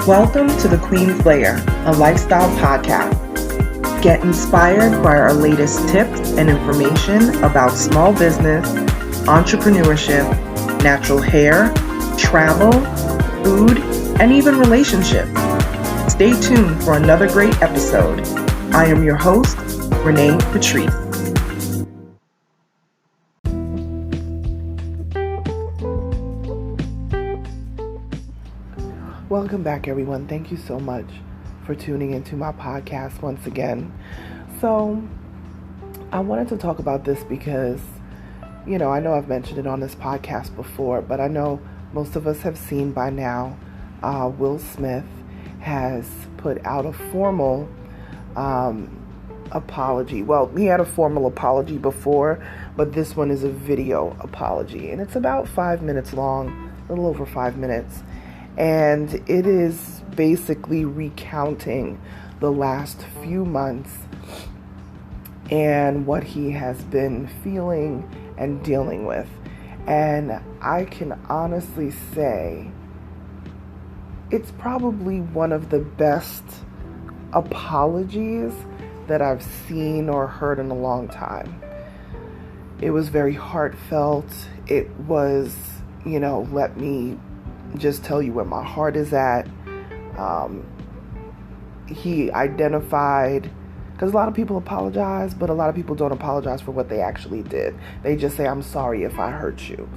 Welcome to The Queen's Lair, a lifestyle podcast. Get inspired by our latest tips and information about small business, entrepreneurship, natural hair, travel, food, and even relationships. Stay tuned for another great episode. I am your host, Renee Patrice. Welcome back, everyone. Thank you so much for tuning into my podcast once again. So, I wanted to talk about this because, I know I've mentioned it on this podcast before, but I know most of us have seen by now, Will Smith has put out a formal apology. Well, he had a formal apology before, but this one is a video apology, and it's about 5 minutes long, a little over 5 minutes. And it is basically recounting the last few months and what he has been feeling and dealing with. And I can honestly say it's probably one of the best apologies that I've seen or heard in a long time. It was very heartfelt. It was, let me just tell you where my heart is at. He identified, because a lot of people apologize, but a lot of people don't apologize for what they actually did. They just say, I'm sorry if I hurt you.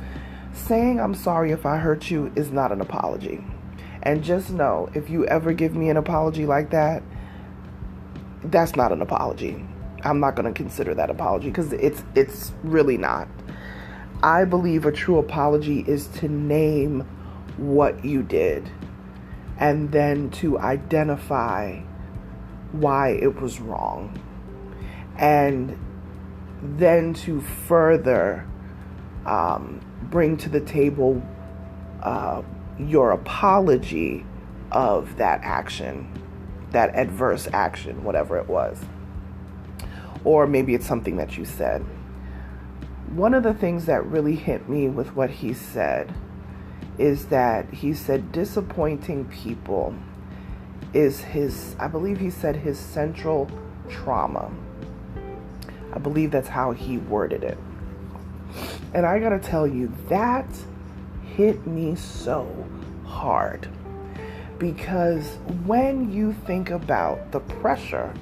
Saying I'm sorry if I hurt you is not an apology. And just know, if you ever give me an apology like that, that's not an apology. I'm not going to consider that apology because it's really not. I believe a true apology is to name what you did and then to identify why it was wrong, and then to further bring to the table your apology of that action, that adverse action, whatever it was, or maybe it's something that you said. One of the things that really hit me with what he said is that he said disappointing people is his central trauma. I believe that's how he worded it. And I gotta tell you, that hit me so hard, because when you think about the pressure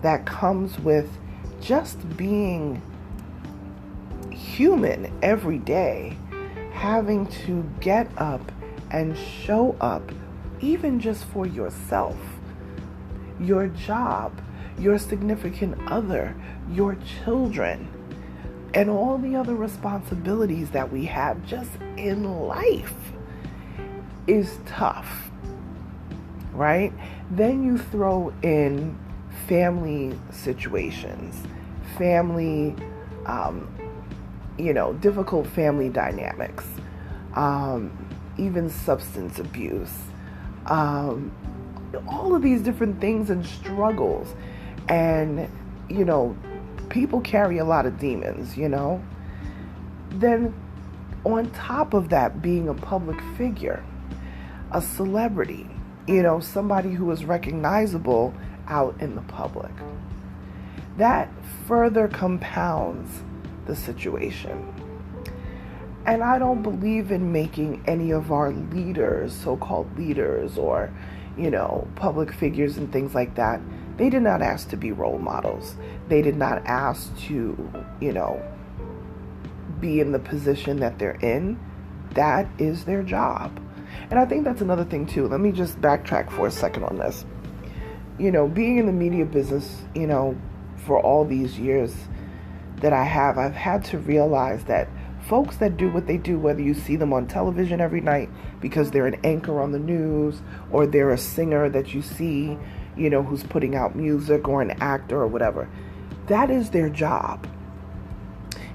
that comes with just being human every day, having to get up and show up, even just for yourself, your job, your significant other, your children, and all the other responsibilities that we have just in life is tough, right? Then you throw in family situations, difficult family dynamics, even substance abuse, all of these different things and struggles. And, people carry a lot of demons, Then on top of that, being a public figure, a celebrity, somebody who is recognizable out in the public, that further compounds the situation. And I don't believe in making any of our leaders, so-called leaders, or, public figures and things like that. They did not ask to be role models. They did not ask to, be in the position that they're in. That is their job. And I think that's another thing too. Let me just backtrack for a second on this. Being in the media business, for all these years that I've had to realize that folks that do what they do, whether you see them on television every night because they're an anchor on the news, or they're a singer that you see, who's putting out music, or an actor or whatever, that is their job.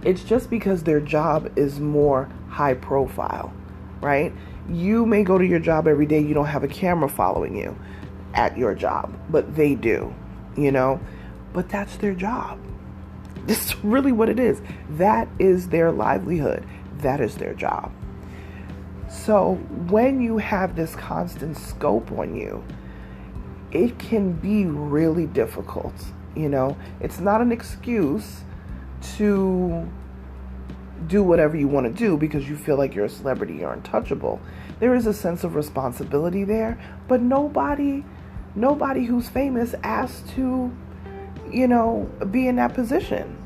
It's just because their job is more high profile, right? You may go to your job every day, you don't have a camera following you at your job, but they do, but that's their job. This is really what it is. That is their livelihood. That is their job. So when you have this constant scope on you, it can be really difficult. It's not an excuse to do whatever you want to do because you feel like you're a celebrity, you're untouchable. There is a sense of responsibility there, but nobody who's famous asked to, be in that position.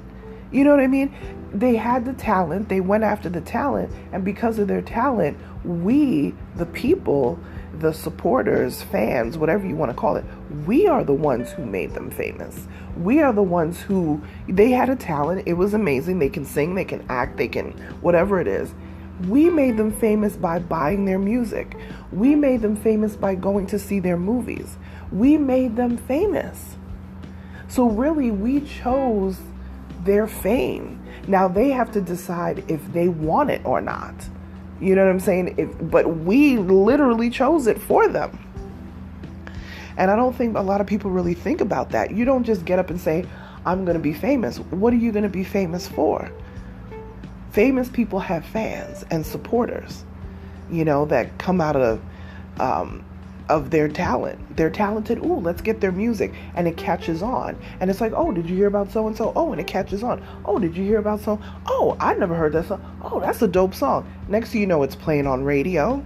You know what I mean? They had the talent, they went after the talent, and because of their talent, we, the people, the supporters, fans, whatever you want to call it, we are the ones who made them famous. We are the ones who, they had a talent, it was amazing, they can sing, they can act, they can, whatever it is. We made them famous by buying their music. We made them famous by going to see their movies. We made them famous. So really, we chose their fame. Now they have to decide if they want it or not. You know what I'm saying? But we literally chose it for them. And I don't think a lot of people really think about that. You don't just get up and say, I'm going to be famous. What are you going to be famous for? Famous people have fans and supporters, that come out of their talent. They're talented. Ooh, let's get their music. And it catches on. And it's like, oh, did you hear about so-and-so? Oh, and it catches on. Oh, did you hear about so? Oh, I never heard that song. Oh, that's a dope song. Next thing you know, it's playing on radio.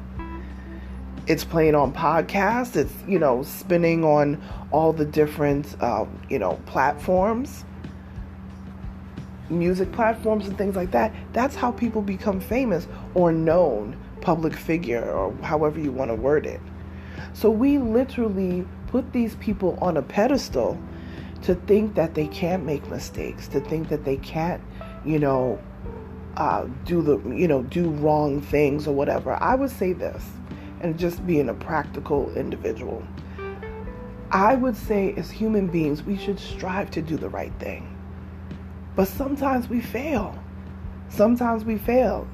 It's playing on podcasts. It's, spinning on all the different, platforms, music platforms and things like that. That's how people become famous or known, public figure, or however you want to word it. So we literally put these people on a pedestal to think that they can't make mistakes, to think that they can't, do wrong things or whatever. I would say this, and just being a practical individual, I would say as human beings, we should strive to do the right thing. But sometimes we fail. Sometimes we fail,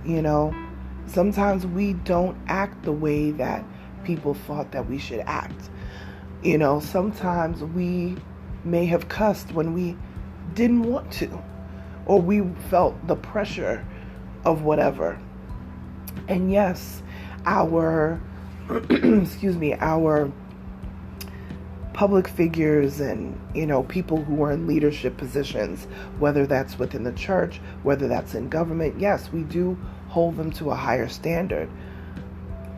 Sometimes we don't act the way that people thought that we should act. Sometimes we may have cussed when we didn't want to, or we felt the pressure of whatever. And yes, our our public figures and, people who are in leadership positions, whether that's within the church, whether that's in government, yes, we do hold them to a higher standard.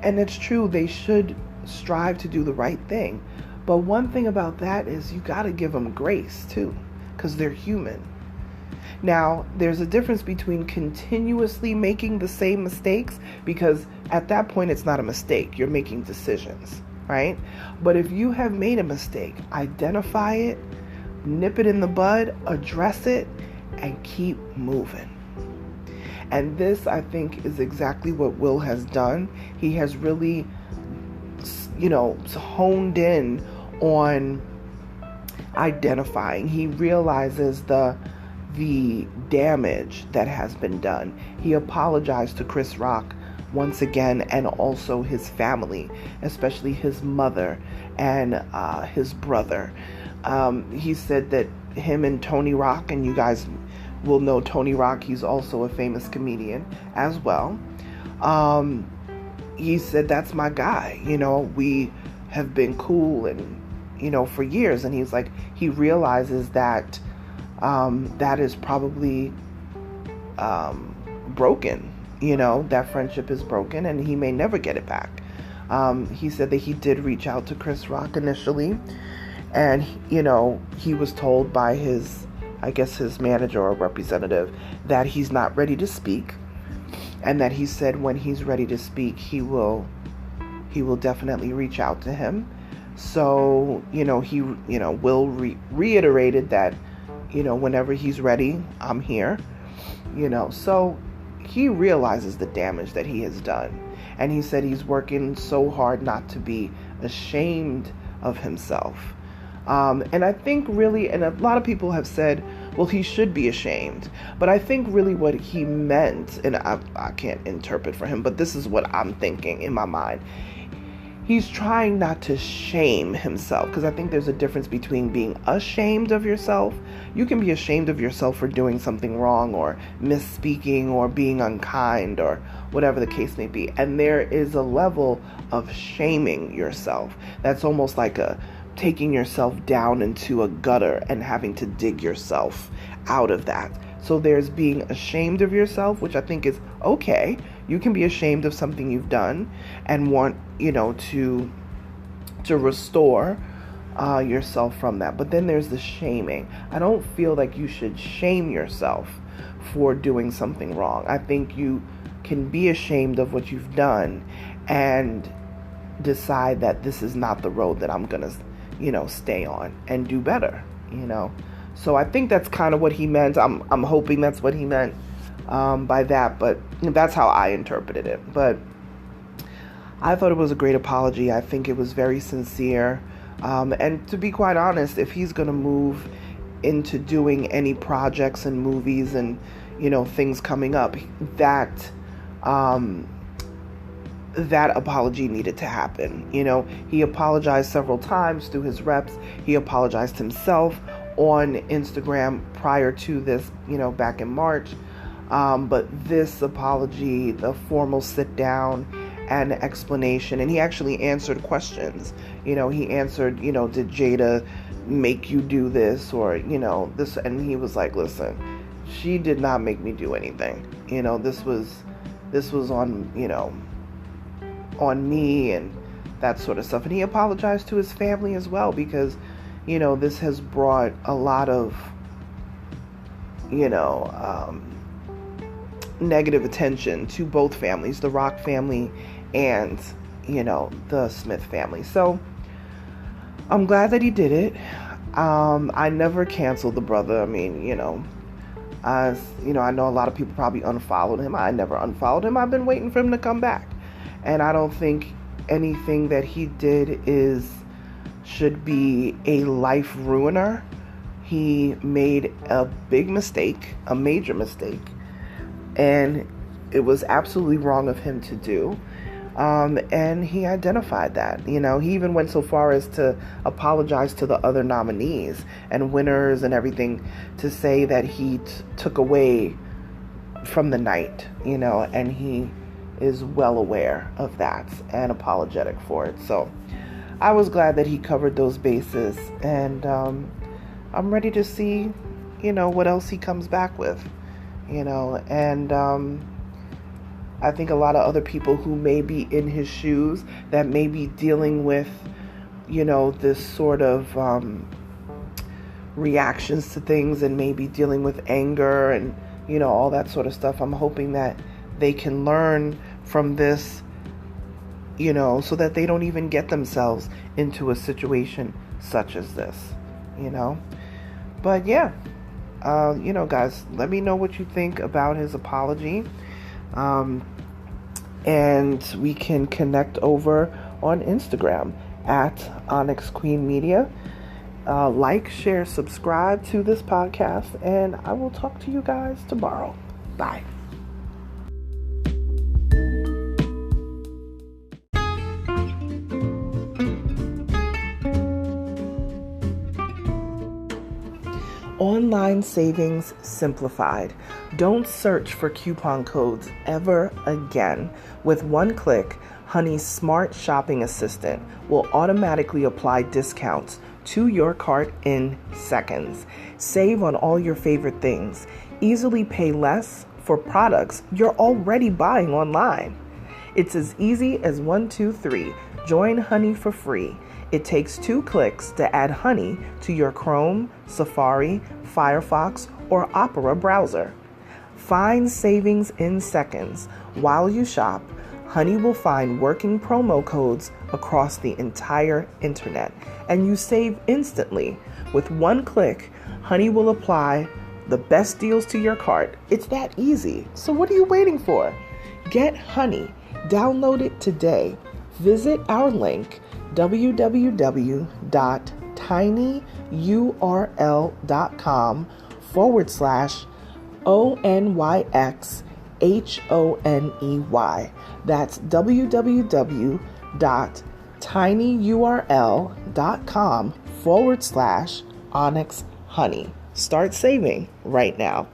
And it's true, they should strive to do the right thing. But one thing about that is you got to give them grace too, because they're human. Now, there's a difference between continuously making the same mistakes, because at that point it's not a mistake, you're making decisions, right? But if you have made a mistake, identify it, nip it in the bud, address it, and keep moving. And this, I think, is exactly what Will has done. He has really, honed in on identifying. He realizes the damage that has been done. He apologized to Chris Rock once again, and also his family, especially his mother and his brother. He said that him and Tony Rock, and you guys will know Tony Rock, he's also a famous comedian as well. He said, that's my guy, we have been cool and, for years. And he's like, he realizes that that is probably broken, that friendship is broken and he may never get it back. He said that he did reach out to Chris Rock initially, and, he was told by his manager or representative that he's not ready to speak, and that he said when he's ready to speak, he will definitely reach out to him. So, Will reiterated that, whenever he's ready, I'm here, so he realizes the damage that he has done. And he said he's working so hard not to be ashamed of himself. And I think really, and a lot of people have said, well, he should be ashamed. But I think really what he meant, and I can't interpret for him, but this is what I'm thinking in my mind. he's trying not to shame himself, because I think there's a difference between being ashamed of yourself. You can be ashamed of yourself for doing something wrong or misspeaking or being unkind or whatever the case may be. And there is a level of shaming yourself. That's almost like taking yourself down into a gutter and having to dig yourself out of that. So there's being ashamed of yourself, which I think is okay. You can be ashamed of something you've done and want, to restore yourself from that. But then there's the shaming. I don't feel like you should shame yourself for doing something wrong. I think you can be ashamed of what you've done and decide that this is not the road that I'm going to, stay on and do better, So I think that's kind of what he meant. I'm hoping that's what he meant by that, but that's how I interpreted it. But I thought it was a great apology. I think it was very sincere. And to be quite honest, if he's going to move into doing any projects and movies and, things coming up, that apology needed to happen. He apologized several times through his reps. He apologized himself on Instagram prior to this, back in March. But this apology, the formal sit down and explanation, and he actually answered questions. He answered, did Jada make you do this or, this? And he was like, listen, she did not make me do anything. This was on, on me and that sort of stuff. And he apologized to his family as well, because, this has brought a lot of, negative attention to both families, the Rock family and, the Smith family. So I'm glad that he did it. I never canceled the brother. I mean, I know a lot of people probably unfollowed him. I never unfollowed him. I've been waiting for him to come back. And I don't think anything that he did should be a life ruiner. He made a big mistake, a major mistake, and it was absolutely wrong of him to do. And he identified that. He even went so far as to apologize to the other nominees and winners and everything, to say that he took away from the night, and he is well aware of that and apologetic for it. So I was glad that he covered those bases, and I'm ready to see, what else he comes back with, and I think a lot of other people who may be in his shoes, that may be dealing with, this sort of reactions to things, and maybe dealing with anger and, all that sort of stuff. I'm hoping that they can learn from this, so that they don't even get themselves into a situation such as this, But yeah, guys, let me know what you think about his apology. And we can connect over on Instagram at Onyx Queen Media. Like, share, subscribe to this podcast, and I will talk to you guys tomorrow. Bye. Online savings simplified. Don't search for coupon codes ever again. With one click, Honey's smart shopping assistant will automatically apply discounts to your cart in seconds. Save on all your favorite things. Easily pay less for products you're already buying online. It's as easy as 1, 2, 3. Join Honey for free. It takes 2 clicks to add Honey to your Chrome, Safari, Firefox, or Opera browser. Find savings in seconds. While you shop, Honey will find working promo codes across the entire internet, and you save instantly. With one click, Honey will apply the best deals to your cart. It's that easy. So what are you waiting for? Get Honey. Download it today. Visit our link, www.tinyurl.com/ONYXHONEY. That's www.tinyurl.com/ONYXHONEY. tinyurl.com/Onyx Honey. Start saving right now.